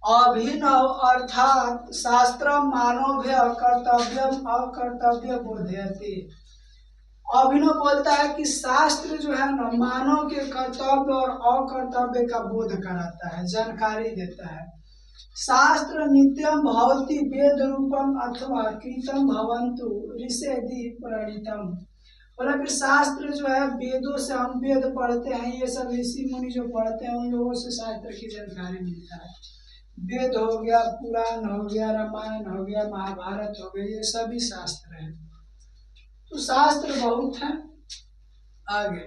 अभिनव अर्थात शास्त्र मानव्य कर्तव्यम अकर्तव्य बोधयति। अभिनव बोलता है कि शास्त्र जो है ना मानव के कर्तव्य और अकर्तव्य का बोध कराता है, जानकारी देता है। शास्त्र नित्यम भवति वेद रूपम अथवा कृतम भवन्तु ऋषेदि प्रणीतम। बोला कि शास्त्र जो है वेदों से हम वेद पढ़ते हैं, ये सब ऋषि मुनि जो पढ़ते हैं उन लोगों से शास्त्र की जानकारी मिलता है। वेद हो गया, पुराण हो गया, रामायण हो गया, महाभारत हो गया, ये सभी शास्त्र है। तो शास्त्र बहुत है। आगे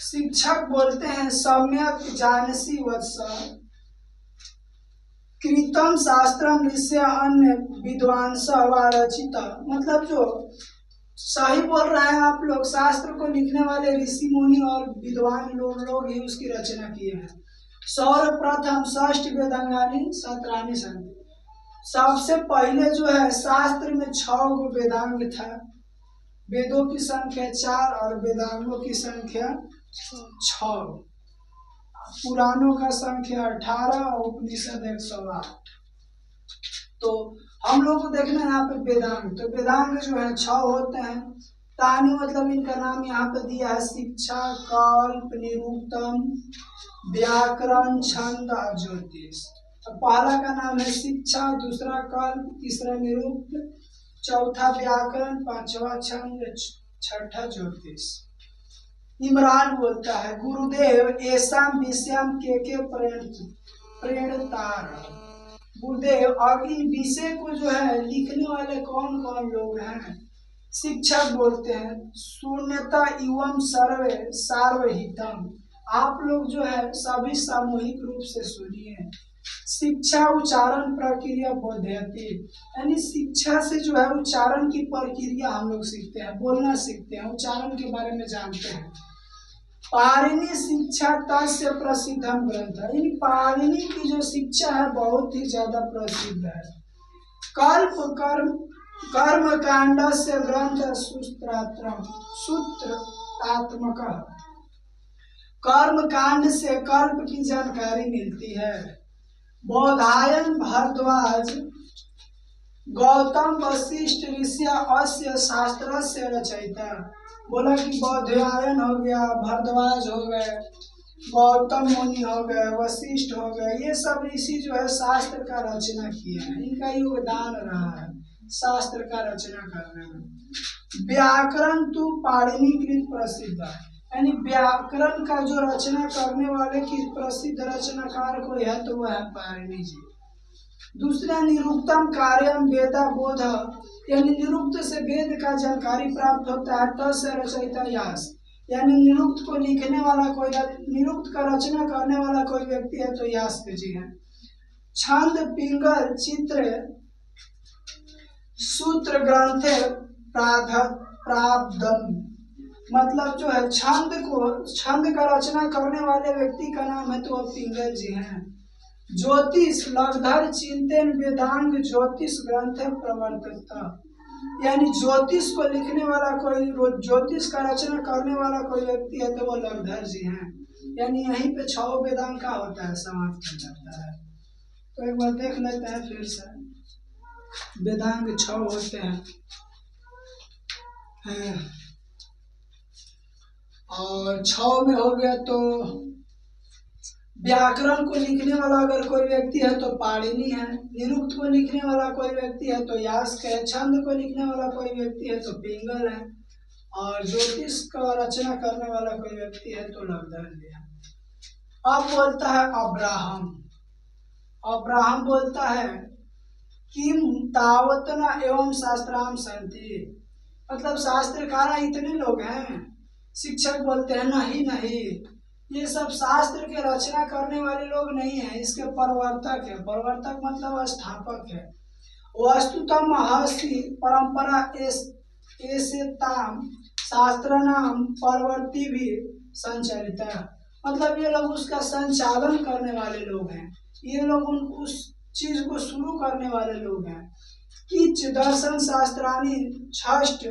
शिक्षक बोलते हैं सम्यक जानसी वत्स कृतम शास्त्रम ऋषि अन्य विद्वांस व रचिता। मतलब जो सही बोल रहे हैं आप लोग, शास्त्र को लिखने वाले ऋषि मुनि और विद्वान लोग ही उसकी रचना किए हैं। सर्वप्रथम षष्ठ वेदांगानी सत्रानी संति। सबसे पहले जो है शास्त्र में 6 गो वेदांग था। वेदों की संख्या 4 और वेदांगों की संख्या 6। पुराणों का संख्या 18 और उपनिषद 108। तो हम लोग को देखना है यहाँ पे वेदांग। तो वेदांग जो है 6 होते हैं। तानी मतलब इनका नाम यहाँ पे दिया है शिक्षा, कल्प, निरुक्तम, व्याकरण, छंद और ज्योतिष। तो पहला का नाम है शिक्षा, दूसरा कल्प, तीसरा निरुक्त, चौथा व्याकरण, पांचवा छंद, छठा ज्योतिष। इमरान बोलता है गुरुदेव ऐसाम विषयम के प्रेरणतार। गुरुदेव अब इन विषय को जो है लिखने वाले कौन कौन लोग हैं? शिक्षक बोलते हैं शून्यता एवं सर्वे सार्वहितम। आप लोग जो है सभी सामूहिक रूप से सुनिए। शिक्षा उच्चारण प्रक्रिया बोधयति, यानी शिक्षा से जो है उच्चारण की प्रक्रिया हम लोग सीखते हैं, बोलना सीखते हैं, उच्चारण के बारे में जानते हैं। पाणिनि शिक्षा तस्य प्रसिद्धम ग्रंथ। इन पाणिनि की जो शिक्षा है बहुत ही ज्यादा प्रसिद्ध है। कल्प कर्म कांड से ग्रंथ सूत्रात्मक। कर्म कांड से कल्प की जानकारी मिलती है। बौधायन भारद्वाज गौतम वशिष्ठ ऋषि अस्य शास्त्र से रचयिता। बोला कि बौधायन हो गया, भारद्वाज हो गए, गौतम मुनि हो गए, वशिष्ठ हो गए, ये सब ऋषि जो है शास्त्र का रचना किए हैं। इनका योगदान रहा है शास्त्र का रचना करने में। व्याकरण तो पाणिनिकृत प्रसिद्ध है, यानी व्याकरण का जो रचना करने वाले की प्रसिद्ध रचनाकार कोई है तो वह है पाणिनि जी। दूसरा निरुक्तम कार्यम वेदा बोध, यानी निरुक्त से वेद का जानकारी प्राप्त होता है। तस् से रचयिता यास, यानी निरुक्त को लिखने वाला कोई, निरुक्त का रचना करने वाला कोई व्यक्ति है तो यास जी हैं। छंद पिंगल चित्र सूत्र ग्रंथे प्राब्धम। मतलब जो है छंद का रचना करने वाले व्यक्ति का नाम है तो वह पिंगल जी हैं। ज्योतिष लग्धर चिंतन वेदांग ज्योतिष ग्रंथ प्रवर्तकता, यानी ज्योतिष को लिखने वाला कोई, ज्योतिष का रचना करने वाला कोई व्यक्ति है तो वो लग्धर जी हैं। यानी यहीं पे 6 वेदांग का होता है, समाप्त हो जाता है। तो एक बार देख लेते हैं फिर से। वेदांग 6 होते हैं और 6 में हो गया तो व्याकरण को लिखने वाला अगर कोई व्यक्ति है तो पाणिनि है, निरुक्त को लिखने वाला कोई व्यक्ति है तो यास्क है, छंद को लिखने वाला कोई व्यक्ति है तो पिंगल है, और ज्योतिष का रचना करने वाला कोई व्यक्ति है तो लग्धर है। अब बोलता है अब्राहम। अब्राहम बोलता है किम तावतना एवं शास्त्राम संति। मतलब शास्त्रकार इतने लोग हैं। शिक्षक बोलते हैं नहीं, ये सब शास्त्र के रचना करने वाले लोग नहीं है, इसके प्रवर्तक है। प्रवर्तक मतलब स्थापक है। वस्तुतम हसी परंपरा एसेताम शास्त्र नाम परवर्ती भी संचालित है। मतलब ये लोग उसका संचालन करने वाले लोग हैं, ये लोग उस चीज को शुरू करने वाले लोग हैं। किच दर्शन शास्त्रानी षष्ठ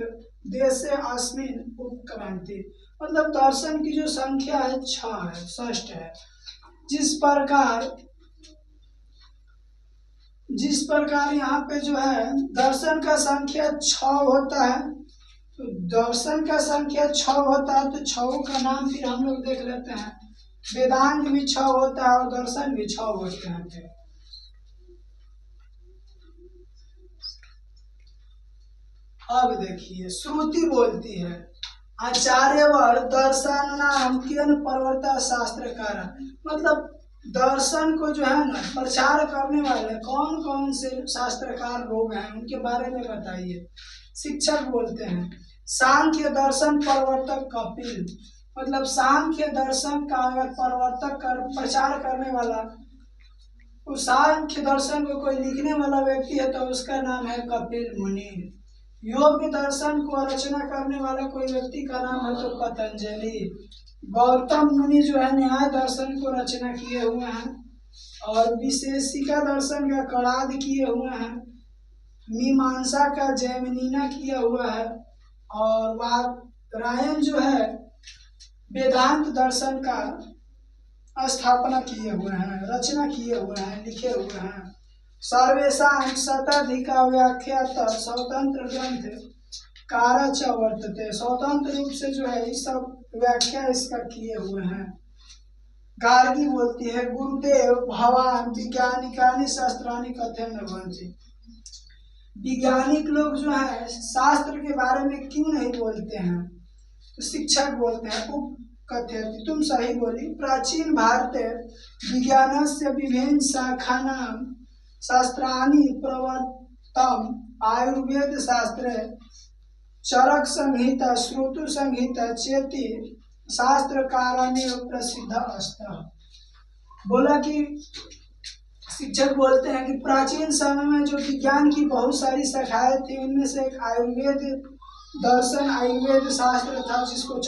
देशे अस्मिन उपक्रांति। मतलब दर्शन की जो संख्या है 6 है, षष्ठ है। जिस प्रकार यहाँ पे जो है दर्शन का संख्या 6 होता है, तो दर्शन का संख्या 6 होता है, तो 6 का नाम फिर हम लोग देख लेते हैं। वेदांग भी 6 होता है और दर्शन भी 6 होते हैं। अब देखिए श्रुति बोलती है आचार्यवर दर्शन नाम किन प्रवर्ता शास्त्रकार, मतलब दर्शन को जो है ना प्रचार करने वाले कौन कौन से शास्त्रकार लोग हैं उनके बारे में बताइए। शिक्षक बोलते हैं सांख्य दर्शन प्रवर्तक कपिल, मतलब सांख्य दर्शन का अगर प्रचार करने वाला, उस सांख्य दर्शन को कोई लिखने वाला व्यक्ति है तो उसका नाम है कपिल मुनि। योग दर्शन को रचना करने वाला कोई व्यक्ति का नाम है तो पतंजलि। गौतम मुनि जो है न्याय दर्शन को रचना किए हुए हैं और विशेषिका दर्शन का कड़ाद किए हुए हैं। मीमांसा का जैमिनीना किया हुआ है और वादरायण जो है वेदांत दर्शन का स्थापना किए हुए हैं, रचना किए हुए हैं, लिखे हुए हैं। सर्वेषां शताधिका व्याख्यात स्वतंत्र ग्रंथ कारच वर्तते, स्वतंत्र रूप से जो है इस सब व्याख्या इसका किए हुए हैं। गार्गी बोलती है गुरुदेव भगवान विज्ञानिकानि शास्त्रानि कथन भवन्ति, वैज्ञानिक लोग जो है शास्त्र के बारे में क्यों नहीं बोलते हैं। तो शिक्षक बोलते हैं उपकथयति, तुम सही बोली। प्राचीन भारते विज्ञानस्य विभिन्न शाखानां शास्त्राणि प्रवर्तम, आयुर्वेद शास्त्रे चरक संहिता श्रुतु संहिता चेति शास्त्रकाराणि प्रसिद्ध अस्ति। बोला कि शिक्षक बोलते हैं कि प्राचीन समय में जो विज्ञान की बहुत सारी शाखाएं थी उनमें से एक आयुर्वेद दर्शन, आयुर्वेद शास्त्र था जिसको